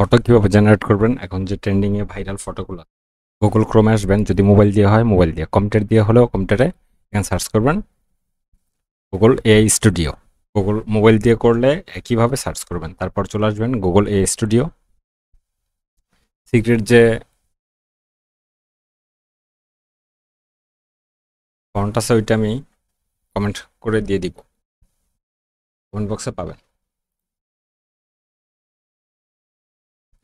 Photo কিভাবে generate করবেন? এখন যে ট্রেন্ডিং এ ভাইরাল ফটোগুলো, গুগল ক্রোমে আসবেন, যদি মোবাইল দিয়ে হয় মোবাইল দিয়ে, কম্পিউটার দিয়ে হলেও কম্পিউটারে এখানে সার্চ করবেন Google AI studio. Google mobile দিয়ে করলে একইভাবে সার্চ করবেন, তারপর চলে আসবেন গুগল এআই স্টুডিও। সিক্রেট যে ফন্ট আছে ওইটা আমি কমেন্ট করে দিয়ে দিব, কমেন্ট বক্সে পাবেন।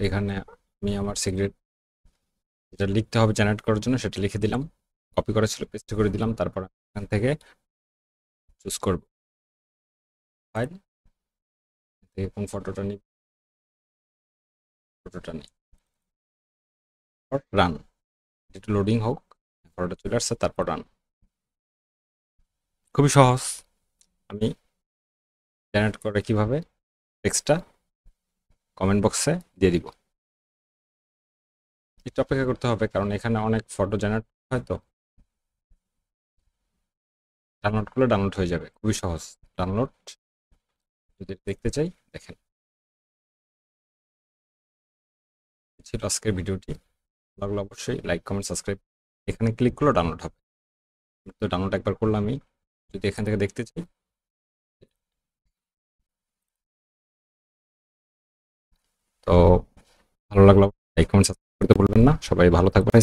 এখানে আমি আমার সিক্রেট যেটা লিখতে হবে জেনারেট করার জন্য সেটা লিখে দিলাম, কপি করা ছিল পেস্ট করে দিলাম, তারপর এখান থেকে চুজ করব ফাইল থেকে কোন ফটোটা নিই, ফটোটা নিই, রান। একটু লোডিং হোক, ফটোটা চলে আসছে, তারপর রান। খুবই সহজ। আমি জেনারেট করে কিভাবে টেক্সটটা কমেন্ট বক্সে দিয়ে দিব। একটু অপেক্ষা করতে হবে কারণ এখানে অনেক ফটো জেনারেট হয়, তো ডাউনলোড করলে ডাউনলোড হয়ে যাবে, খুবই সহজ। ডাউনলোড যদি দেখতে চাই দেখেন। এই ছিল আজকের ভিডিওটি। লাগলে অবশ্যই লাইক কমেন্ট সাবস্ক্রাইব। এখানে ক্লিক করলে ডাউনলোড হবে। তো ডাউনলোড একবার করলে আমি যদি এখান থেকে দেখতে চাই, তো ভালো লাগলো, লাইক কমেন্ট সাবস্ক্রাইব করতে ভুলবেন না। সবাই ভালো থাকবেন।